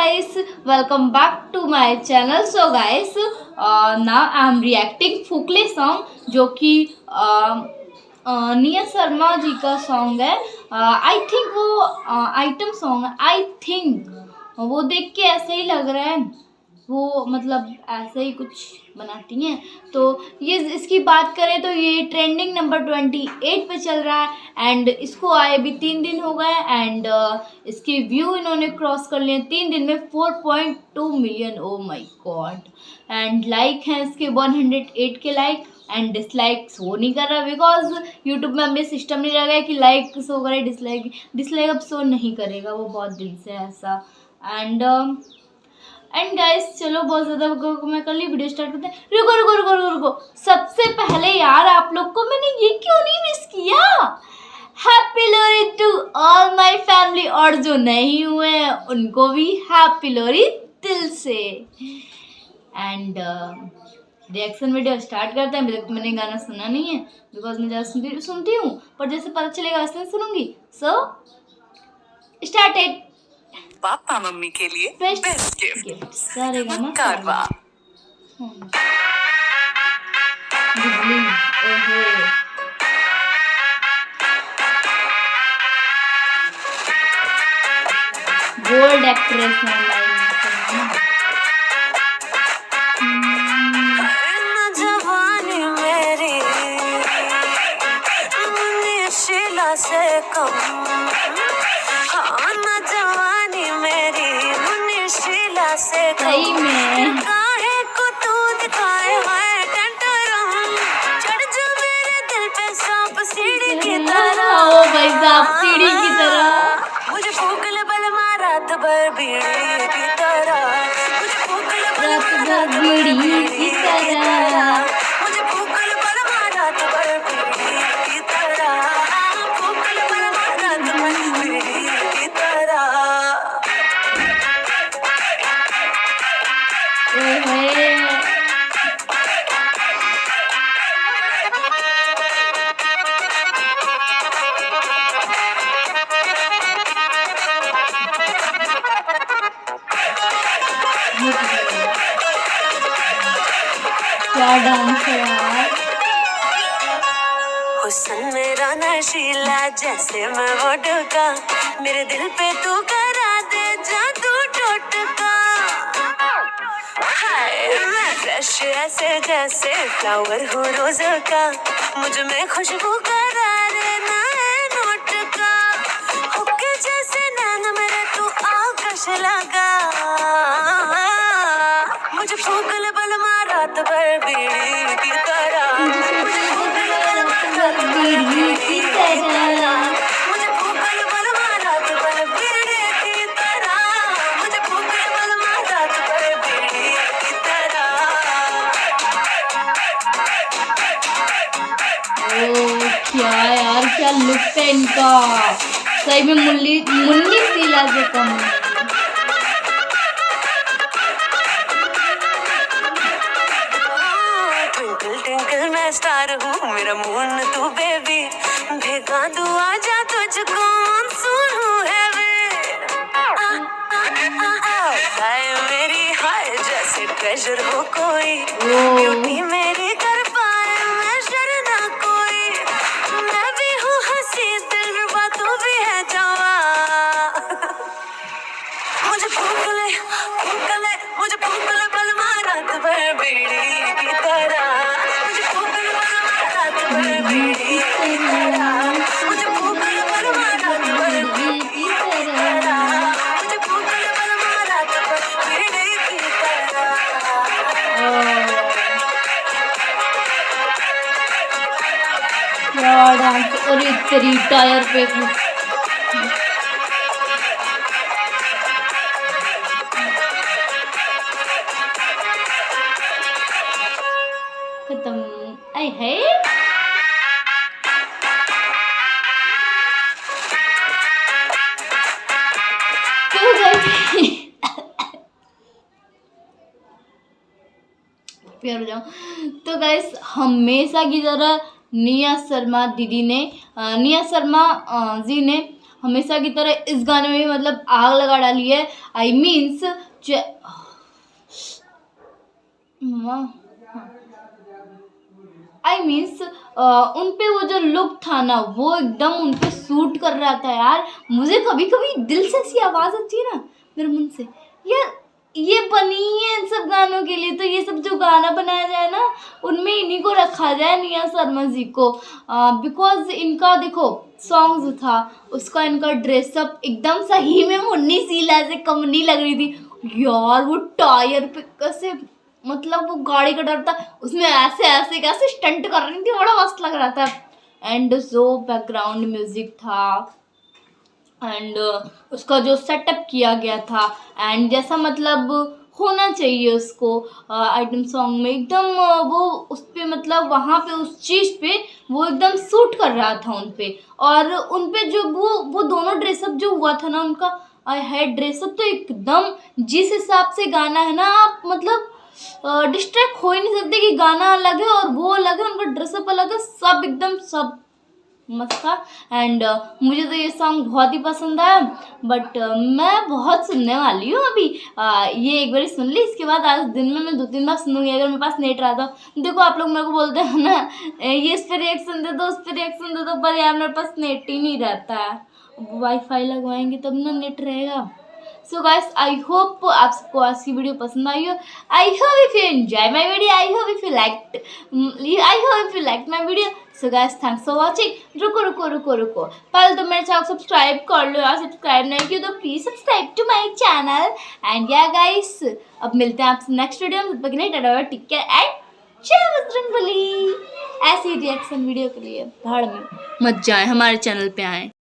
guys, welcome back to my channel. So guys, now I am reacting फुकले song जो कि निया शर्मा जी का song है। आई थिंक वो आइटम सॉन्ग है। आई थिंक वो देख के ऐसे ही लग रहा है, वो मतलब ऐसे ही कुछ बनाती हैं। तो ये इसकी बात करें तो ये ट्रेंडिंग नंबर 28 पे चल रहा है एंड इसको आए भी 3 दिन हो गए एंड इसके व्यू इन्होंने क्रॉस कर लिए 3 दिन में 4.2 million. Oh my God. And like हैं इसके 108 के लाइक एंड डिसलाइक शो नहीं कर रहा बिकॉज यूट्यूब में अभी सिस्टम नहीं लगा है कि लाइक शो करे, डिसलाइक अब शो नहीं करेगा, वो बहुत दिन से ऐसा। एंड गाइस चलो बहुत ज़्यादा मैं कर ली, वीडियो स्टार्ट करते हैं। रुको रुको रुको रुको रुको, सबसे पहले यार आप लोग को मैंने ये क्यों नहीं मिस किया। Happy Lohri to all my family, और जो नहीं हुए हैं उनको भी हैप्पी लोहड़ी दिल से। एंड रिएक्शन वीडियो स्टार्ट करते हैं। अभी तक मैंने गाना सुना नहीं है बिकॉज मैं ज़्यादा सुनती हूँ, पर जैसे पता चलेगा वैसे सुनूंगी। So started. पापा मम्मी के लिए बेस्ट गिफ्ट सारे गाना कारवा। बिजली ओहो गोल्ड एक्ट्रेस जवानी मेरी शीला से कम, हाँ न जवानी मेरी शीला से सही में काहे को तू दिखाए है टंटरम, चढ़ जा मेरे दिल पे सांप सीढ़ी की तरह। ओ भाई साहब सीढ़ी की तरह मुझे फूक ले बल मारा रात भर बीड़ी की तरह, मुझे फूक ले बल मारा रात भर बीड़ी की तरह, मुझे फूक ले बल मारा रात भर बीड़ी की तरह, फूक ले बल मारा रात भर बीड़ी की तरह। क्या डांस है यार। हुस्न मेरा नशीला जैसे मैं वो डुका, मेरे दिल पे तू करा दे जादू टोटका। हाय मैं फ्रेश ऐसे जैसे फ्लावर हूँ रोज का, मुझ में खुशबू करा देना है नोट का, हुक्के जैसे नैन मेरे तू आकर्ष लगा, मुझे फूक ले बल मारा रात भर बीड़ी की तरह, मुझे फूक ले बल मारा रात भर बीड़ी की तरह, मुझे फूक ले बल मारा रात भर बीड़ी की तरह, मुझे फूक ले बल मारा रात भर बीड़ी की तरह। ओ क्या यार, क्या लुक है इनका, सही में मुन्नी शीला से कम। ट्विंकल ट्विंकल मैं स्टार हूँ, मेरा मून तू बेबी, भेगा दू आजा तुझको मानसून हूँ हाय मेरी हाय जैसे ट्रेजर हो कोई, ब्यूटी मेरी कर पाए मेजर ना कोई, मैं भी हूँ हंसी दिलरुबा तू भी है जवा, मुझे फूक ले मुझे फूक ले बल मारा रात भर बीड़ी की तरह, मुझे फूक ले बल मारा रात भर बीड़ी की तरह, मुझे फूक ले बल मारा रात भर बीड़ी की तरह, मुझे फूक ले बल मारा रात भर बीड़ी की तरह। क्या डांस, और तेरी टायर पे खत्म। आई है तो प्यार हो जाऊं। तो गाइस हमेशा की तरह निया शर्मा जी ने हमेशा की तरह इस गाने में भी मतलब आग लगा डाली है। आई मीन्स उन पे वो जो लुक था ना वो एकदम उन पे सूट कर रहा था यार। मुझे कभी कभी दिल से ऐसी आवाज़ आती है ना मेरे मन से, यार ये बनी ही है इन सब गानों के लिए, तो ये सब जो गाना बनाया जाए ना उनमें इन्हीं को रखा जाए, निया शर्मा जी को, बिकॉज इनका देखो सॉन्ग जो था उसका इनका ड्रेसअप एकदम सही में मुन्नी शीला से कम नहीं लग रही थी यार। वो टायर पे कैसे मतलब वो गाड़ी का डर था उसमें ऐसे ऐसे कैसे स्टंट कर रही थी, बड़ा मस्त लग रहा था। एंड जो बैकग्राउंड म्यूजिक था एंड उसका जो सेटअप किया गया था एंड जैसा मतलब होना चाहिए उसको आइटम सॉन्ग में एकदम वो उस पे मतलब वहाँ पे उस चीज़ पे वो एकदम सूट कर रहा था उन पे। और उन पे जो वो दोनों ड्रेसअप जो हुआ था ना उनका है ड्रेसअप तो एकदम जिस हिसाब से गाना है ना आप मतलब डिस्ट्रैक्ट हो ही नहीं सकते कि गाना अलग है और वो अलग है, उनका ड्रेसअप अलग है, सब एकदम सब मस्त था। एंड मुझे तो ये सॉन्ग बहुत ही पसंद आया। बट मैं बहुत सुनने वाली हूँ अभी। ये एक बार सुन ली, इसके बाद आज दिन में मैं 2-3 बार सुनूंगी अगर मेरे पास नेट रहा तो। देखो आप लोग मेरे को बोलते हैं ना ये इस पर रिएक्शन दे दो उस पर रिएक्शन दे दो, पर यार मेरे पास नेट ही नहीं रहता है। वाईफाई लगवाएंगे तब ना नेट रहेगा। सो गाइस आई होप आप सबको आज की वीडियो पसंद आई हो। I hope if you enjoy my video, I hope if you like my video. So guys thanks for watching. रुको पहले तो मेरे चैनल को सब्सक्राइब कर लो यार, सब्सक्राइब नहीं किया तो please subscribe to my channel. And yeah guys अब मिलते हैं आपसे नेक्स्ट वीडियो में, तब तक के लिए टाटा टेक केयर एंड जय बजरंगबली। ऐसी रिएक्शन वीडियो के लिए भाड़ में मत जाएं, हमारे चैनल पे आएं।